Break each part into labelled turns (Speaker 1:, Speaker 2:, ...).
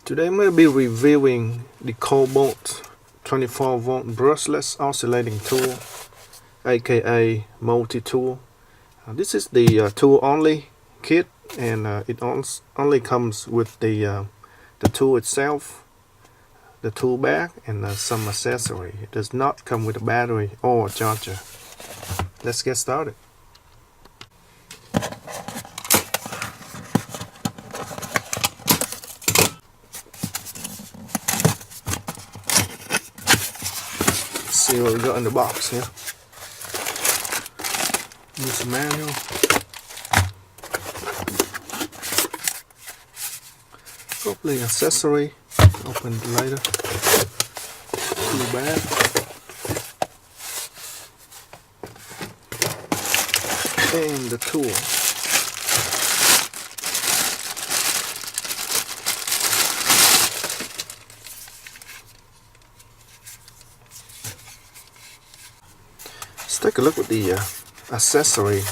Speaker 1: Today I'm going to be reviewing the Kobalt 24-volt brushless oscillating tool, aka multi-tool. This is the tool only kit, and it only comes with the tool itself, the tool bag, and some accessory. It does not come with a battery or a charger. Let's get started. See what we got in the box here. Use a manual. Probably accessory. Open it later. Tool bag. And the tool. Let's take a look at the accessory.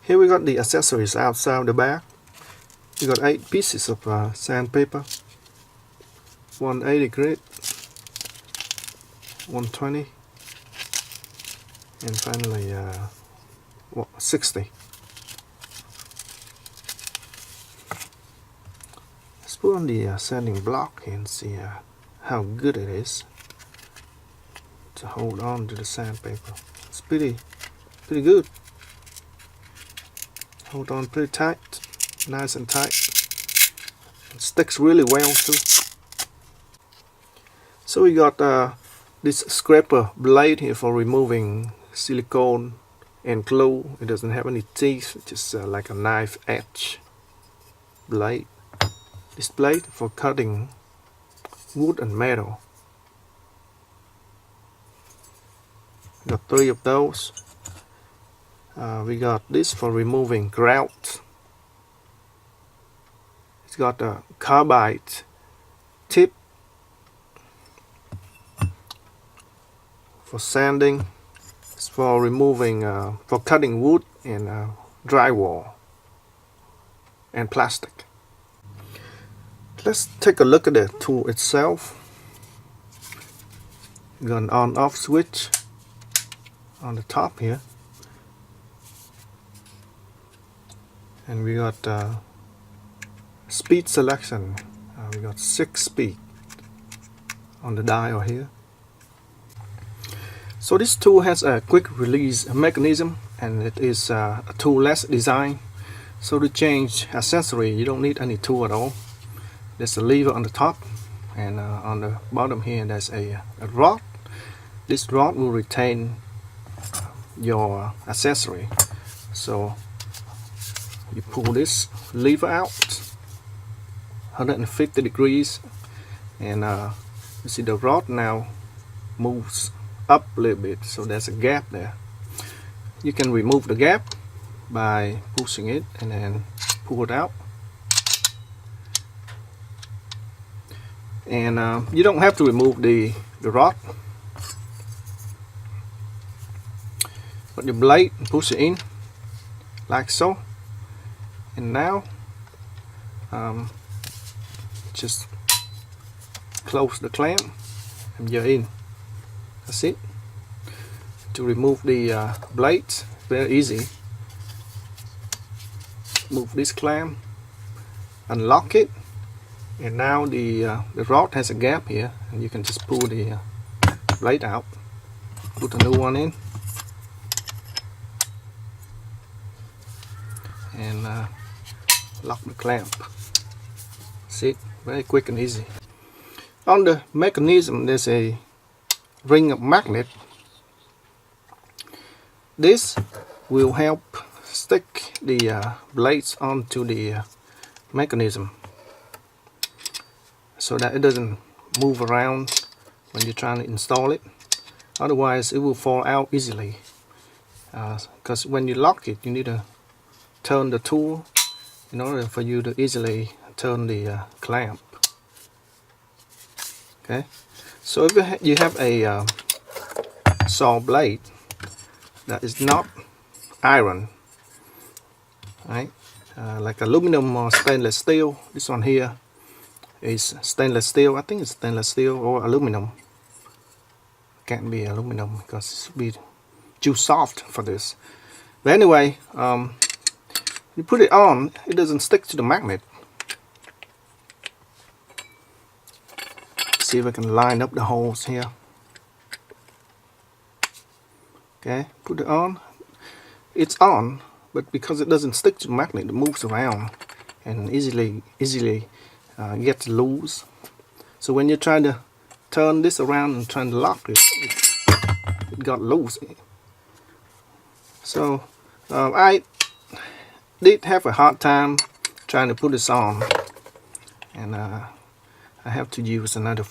Speaker 1: Here we got the accessories outside the bag. We got 8 pieces of sandpaper, 180 grit, 120, and finally 60. Let's put on the sanding block and see how good it is to hold on to the sandpaper. It's pretty good. Hold on pretty tight, nice and tight. It sticks really well too. So we got this scraper blade here for removing silicone and glue. It doesn't have any teeth, just like a knife edge blade. This blade for cutting wood and metal. Got 3 of those. We got this for removing grout. It's got a carbide tip for sanding. It's for removing, for cutting wood and drywall and plastic. Let's take a look at the tool itself. We got an on-off switch on the top here. And we got speed selection. We got 6 speed on the dial here. So this tool has a quick release mechanism, and it is a tool-less design. So to change accessory, you don't need any tool at all. There's a lever on the top, and on the bottom here there's a rod. This rod will retain your accessory. So you pull this lever out 150 degrees, and you see the rod now moves up a little bit, so there's a gap there. You can remove the gap by pushing it and then pull it out. And you don't have to remove the rod, but the blade, push it in like so. And now just close the clamp and you're in. That's it. To remove the blades, very easy. Move this clamp, unlock it, and now the rod has a gap here, and you can just pull the blade out, put a new one in, and lock the clamp. See it? Very quick and easy. On the mechanism there's a ring of magnet. This will help stick the blades onto the mechanism so that it doesn't move around when you're trying to install it. Otherwise it will fall out easily, because when you lock it you need to turn the tool in order for you to easily turn the clamp. Okay, so if you have a saw blade, that is not iron, right? Like aluminum or stainless steel. This one here is stainless steel. I think it's stainless steel or aluminum. Can't be aluminum because it's be too soft for this. But anyway, you put it on, it doesn't stick to the magnet. See if I can line up the holes here. Okay, put it on. It's on, but because it doesn't stick to the magnet, it moves around and easily gets loose. So when you try to turn this around and try to lock it, it got loose. So I did have a hard time trying to put this on, and I have to use another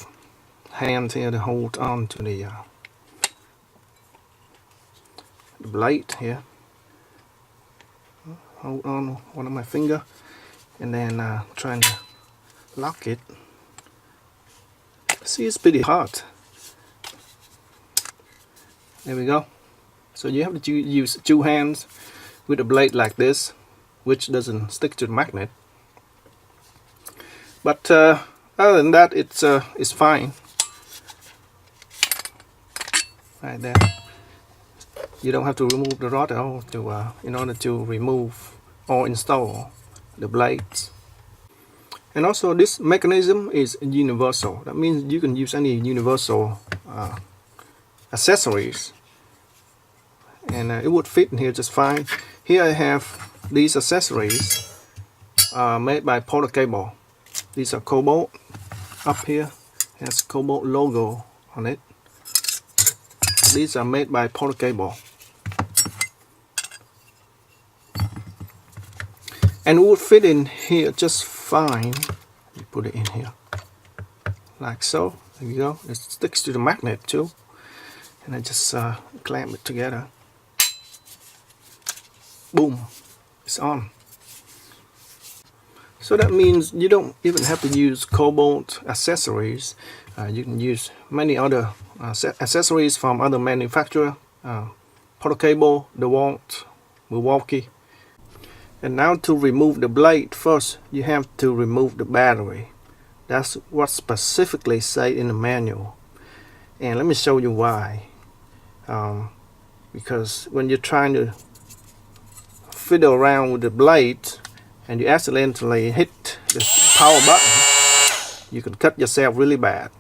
Speaker 1: hand here to hold on to the blade here. Hold on one of my finger and then trying to lock it. See, it's pretty hard. There we go. So you have to use two hands with a blade like this, which doesn't stick to the magnet. But other than that, it's fine. Right there. You don't have to remove the rod at all in order to remove or install the blades. And also, this mechanism is universal. That means you can use any universal accessories, and it would fit in here just fine. Here I have these accessories made by Polar Cable. These are Kobalt. Up here has Kobalt logo on it. These are made by Polar Cable, and it would fit in here just fine. You put it in here like so. There you go. It sticks to the magnet too, and I just clamp it together. Boom, it's on. So that means you don't even have to use Kobalt accessories. You can use many other accessories from other manufacturers. Polar Cable, DeWalt, Milwaukee. And now to remove the blade, first you have to remove the battery. That's what specifically said in the manual. And let me show you why. Because when you're trying to fiddle around with the blade and you accidentally hit the power button, you can cut yourself really bad.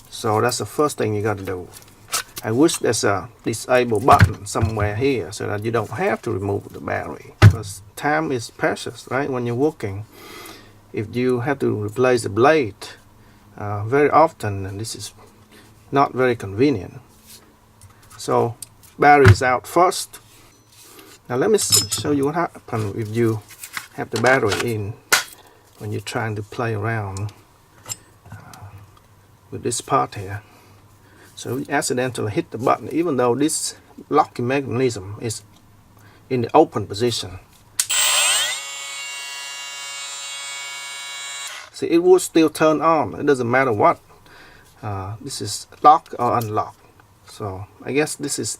Speaker 1: So that's the first thing you got to do. I wish there's a disable button somewhere here so that you don't have to remove the battery, because time is precious, right? When you're working, if you have to replace the blade very often, and this is not very convenient. So battery is out first. Now let me show you what happens if you have the battery in when you're trying to play around with this part here. So you accidentally hit the button, even though this locking mechanism is in the open position. See, it will still turn on. It doesn't matter what. This is locked or unlocked. So I guess this is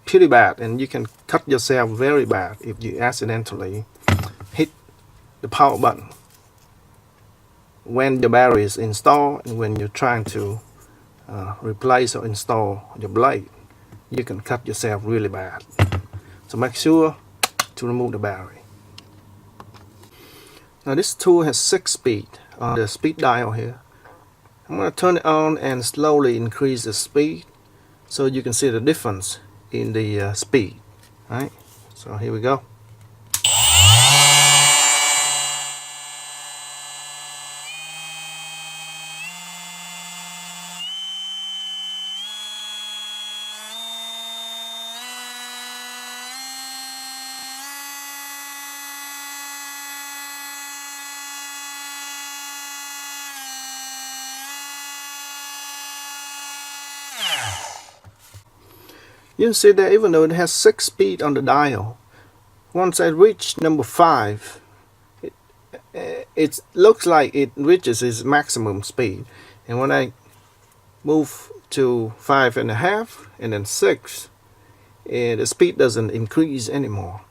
Speaker 1: pretty bad, and you can cut yourself very bad if you accidentally hit the power button when the battery is installed and when you're trying to replace or install your blade. You can cut yourself really bad. So make sure to remove the battery. Now this tool has 6 speed on the speed dial here. I'm going to turn it on and slowly increase the speed so you can see the difference in the speed. Right? So here we go. You can see that even though it has 6 speed on the dial, once I reach number 5, it looks like it reaches its maximum speed. And when I move to 5.5 and then 6, and the speed doesn't increase anymore.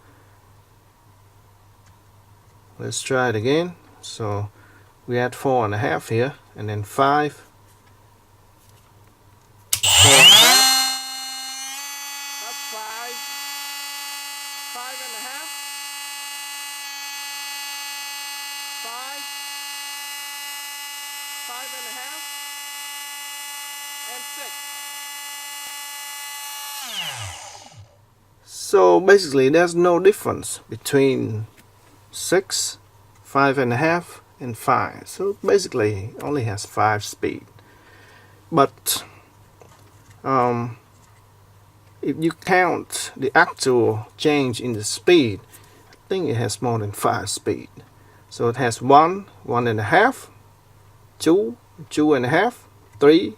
Speaker 1: Let's try it again. So we add 4.5 here, and then 5, 4.5. That's 5, 5.5, 5, 5.5, and 6. So basically, there's no difference between 6, 5.5, and 5. So basically, it only has 5 speed. But if you count the actual change in the speed, I think it has more than 5 speed. So it has 1, 1.5, 2, 2.5, 3,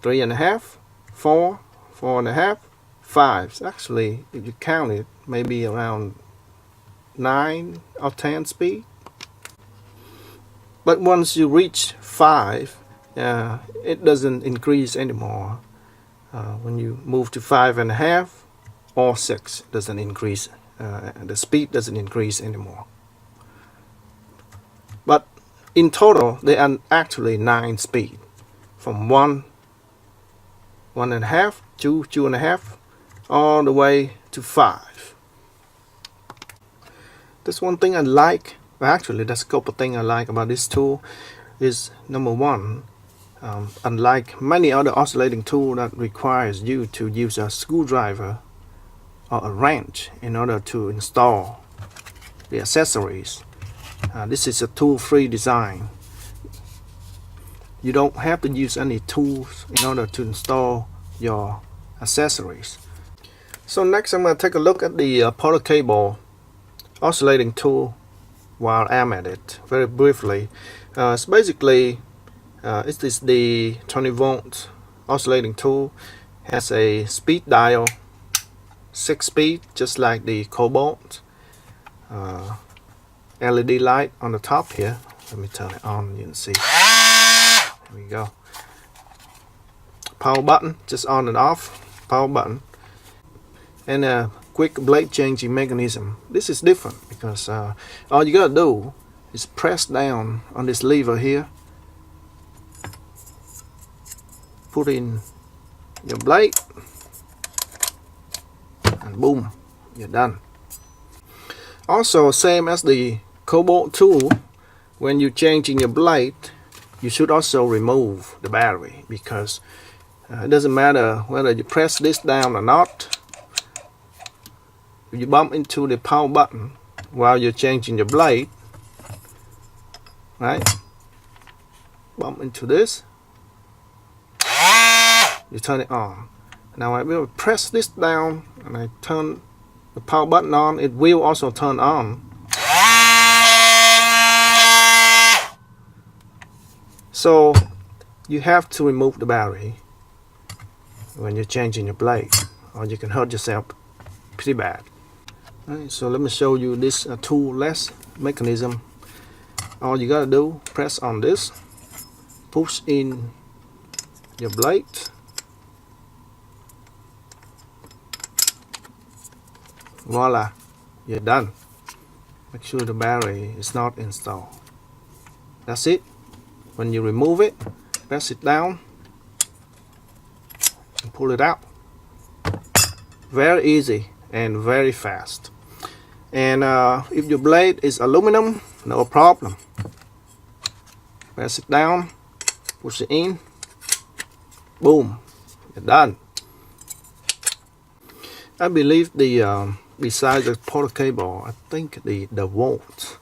Speaker 1: 3.5, 4, 4.5, 5. So actually, if you count it, maybe around 9 or 10 speed. But once you reach 5, it doesn't increase anymore. When you move to 5.5 or 6, it doesn't increase. The speed doesn't increase anymore. But in total, there are actually 9 speed, from 1, 1.5, 2, 2.5, all the way to 5. That's one thing I like. Well, actually, that's a couple things I like about this tool. Is number one, unlike many other oscillating tools that requires you to use a screwdriver or a wrench in order to install the accessories, this is a tool-free design. You don't have to use any tools in order to install your accessories. So next, I'm going to take a look at the portable oscillating tool while I'm at it very briefly. It's basically it is the 20-volt oscillating tool. Has a speed dial, 6 speed, just like the Kobalt. LED light on the top here. Let me turn it on, you can see. There we go. Power button, just on and off. Power button. And a quick blade changing mechanism. This is different because all you gotta do is press down on this lever here, put in your blade, and boom, you're done. Also, same as the Kobalt tool, when you're changing your blade, you should also remove the battery, because it doesn't matter whether you press this down or not. If you bump into the power button while you're changing your blade, right? Bump into this, you turn it on. Now I will press this down and I turn the power button on, it will also turn on. So you have to remove the battery when you're changing your blade, or you can hurt yourself pretty bad. Right, so let me show you this tool-less mechanism. All you gotta do, press on this, push in your blade, voila, you're done. Make sure the battery is not installed. That's it. When you remove it, press it down and pull it out. Very easy and very fast. And if your blade is aluminum, no problem. Press it down, push it in, boom, you're done. I believe the besides the portable, I think the volt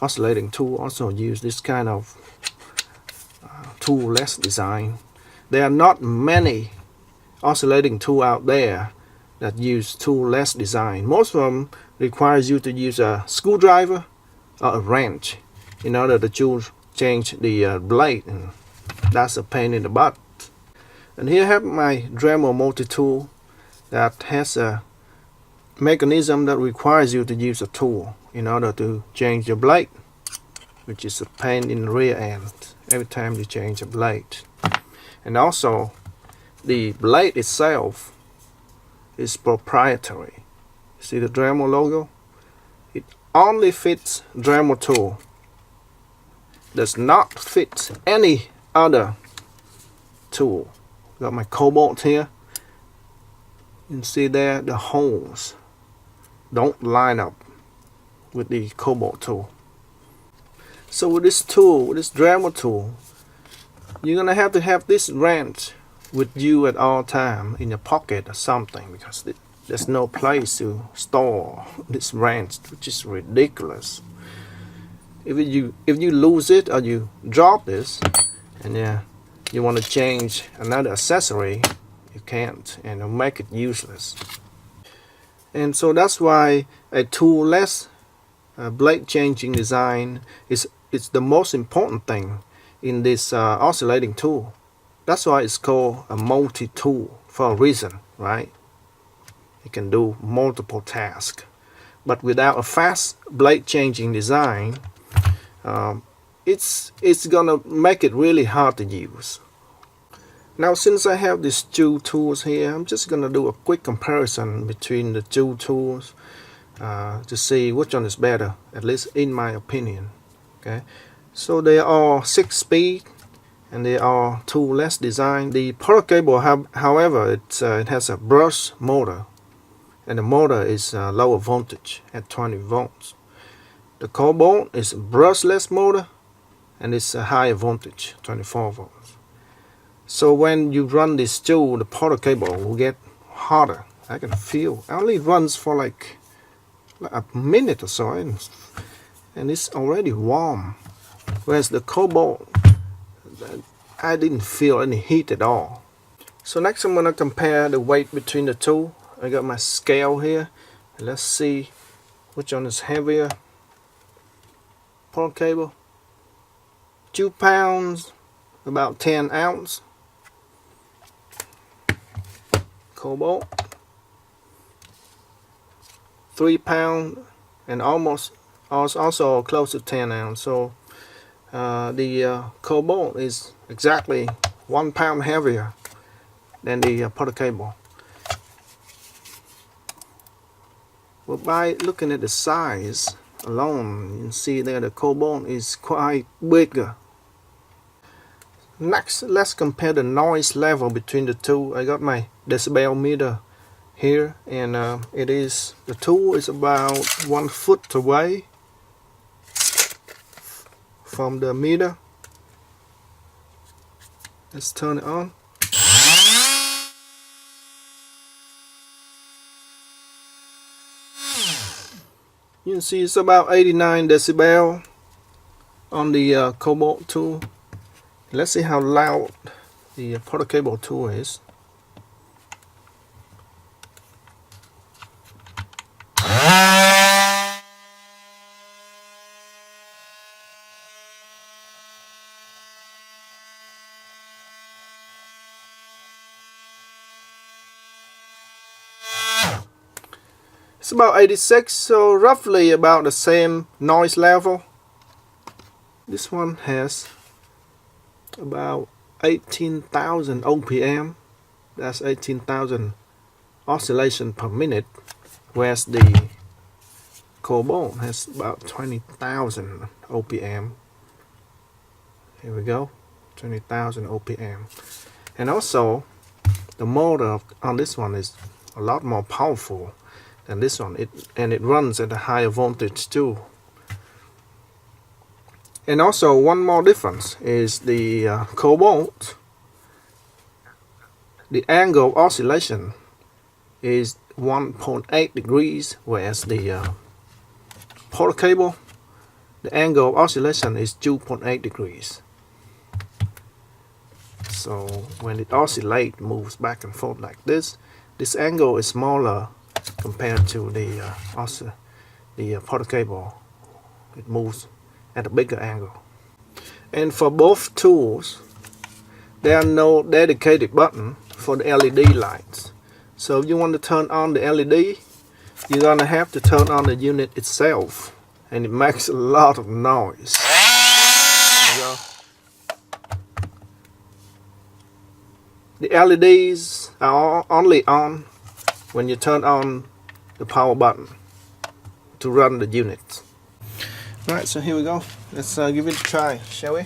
Speaker 1: oscillating tool also use this kind of tool-less design. There are not many oscillating tool out there that use tool-less design. Most of them requires you to use a screwdriver or a wrench in order to change the blade, and that's a pain in the butt. And here I have my Dremel Multitool that has a mechanism that requires you to use a tool in order to change your blade, which is a pain in the rear end every time you change a blade. And also the blade itself is proprietary. See the Dremel logo? It only fits Dremel tool. Does not fit any other tool. Got my Kobalt here. You can see there the holes don't line up with the Kobalt tool. So with this tool, with this Dremel tool, you're gonna have to have this wrench with you at all time in your pocket or something, because there's no place to store this wrench, which is ridiculous. If you lose it or you drop this and you want to change another accessory, you can't, and it'll make it useless. And so that's why a toolless blade changing design is the most important thing in this oscillating tool. That's why it's called a multi-tool for a reason, right? It can do multiple tasks. But without a fast blade changing design, it's gonna make it really hard to use. Now, since I have these two tools here, I'm just gonna do a quick comparison between the two tools to see which one is better, at least in my opinion. Okay, so they are 6-speed and they are toolless design. The power cable, however, it has a brush motor, and the motor is lower voltage at 20 volts. The Kobalt is a brushless motor, and it's a higher voltage, 24 volts. So when you run this tool, the power cable will get hotter. I can feel. It only runs for like a minute or so, and it's already warm. Whereas the Kobalt, I didn't feel any heat at all. So next I'm gonna compare the weight between the two. I got my scale here. Let's see which one is heavier. Power cable, 2 pounds, about 10 ounces. Kobalt, 3 pounds, and also close to 10 ounces. So the Kobalt is exactly 1 pound heavier than the power cable. Well, by looking at the size alone, you can see that the Kobalt is quite bigger. Next, let's compare the noise level between the two. I got my decibel meter here, and the tool is about 1 foot away from the meter. Let's turn it on. You can see it's about 89 decibel on the Kobalt tool. Let's see how loud the power cable tool is. It's about 86, so roughly about the same noise level. This one has about 18,000 OPM. That's 18,000 oscillation per minute, whereas the Kobalt has about 20,000 OPM. Here we go, 20,000 OPM. And also, the motor on this one is a lot more powerful than this one, and it runs at a higher voltage too. And also, one more difference is the Kobalt, the angle of oscillation is 1.8 degrees, whereas the power cable, the angle of oscillation is 2.8 degrees. So when it oscillates, moves back and forth like this angle is smaller compared to the power cable. It moves at a bigger angle. And for both tools, there are no dedicated button for the LED lights. So if you want to turn on the LED, you're gonna have to turn on the unit itself, and it makes a lot of noise. There you go. The LEDs are only on when you turn on the power button to run the unit. Right, so here we go. Let's give it a try, shall we?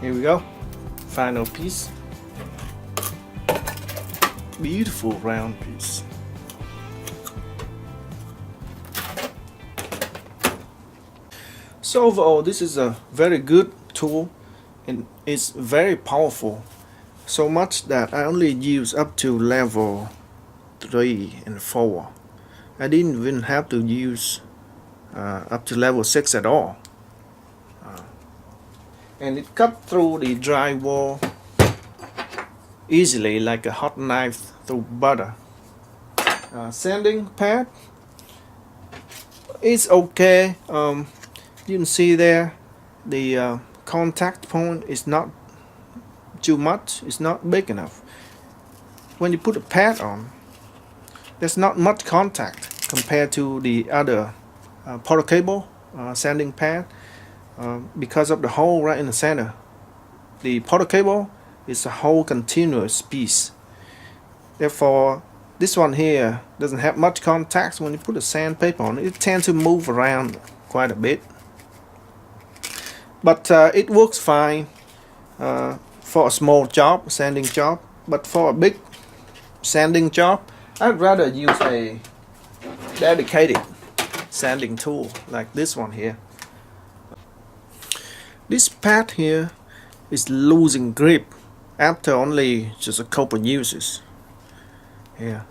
Speaker 1: Here we go, final piece. Beautiful round piece. So overall, this is a very good tool and it's very powerful. So much that I only use up to level 3 and 4. I didn't even have to use up to level 6 at all. And it cut through the drywall easily like a hot knife through butter. Sanding pad is okay. You can see there the contact point is not too much, it's not big enough. When you put a pad on, there's not much contact compared to the other portable sanding pad. Because of the hole right in the center. The portable is a whole continuous piece. Therefore, this one here doesn't have much contact. When you put a sandpaper on it, it tends to move around quite a bit. But it works fine for a small job, sanding job. But for a big sanding job, I'd rather use a dedicated sanding tool like this one here. This pad here is losing grip after only just a couple uses. Here,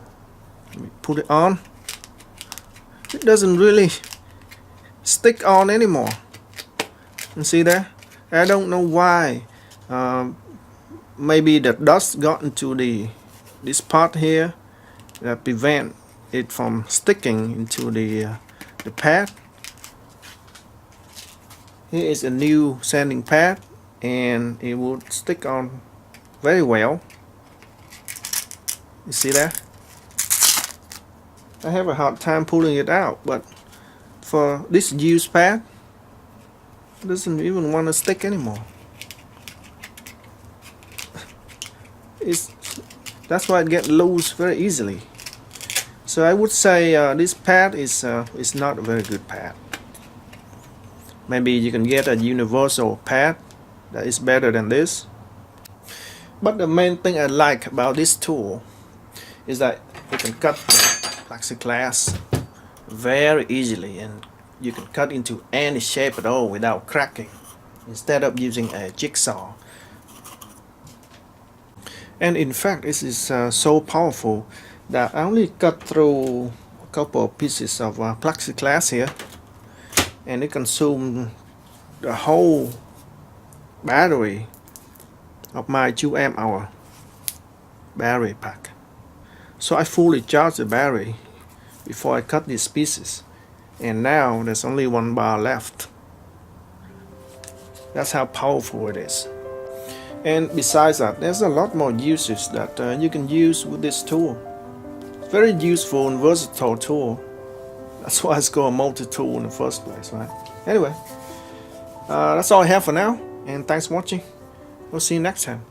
Speaker 1: let me put it on. It doesn't really stick on anymore. You see there? I don't know why. Maybe the dust got into this part here that prevent it from sticking into the pad. Here is a new sanding pad and it would stick on very well. You see that? I have a hard time pulling it out, but for this used pad, it doesn't even want to stick anymore. That's why it gets loose very easily. So I would say this pad is not a very good pad. Maybe you can get a universal pad that is better than this. But the main thing I like about this tool is that you can cut plexiglass very easily, and you can cut into any shape at all without cracking, instead of using a jigsaw. And in fact, this is so powerful that I only cut through a couple of pieces of plexiglass here, and it consumed the whole battery of my 2 amp hour battery pack. So I fully charged the battery before I cut these pieces, and now there's only 1 bar left. That's how powerful it is. And besides that, there's a lot more uses that you can use with this tool. It's very useful and versatile tool. That's why it's called a multi-tool in the first place, right? Anyway, that's all I have for now, and thanks for watching. We'll see you next time.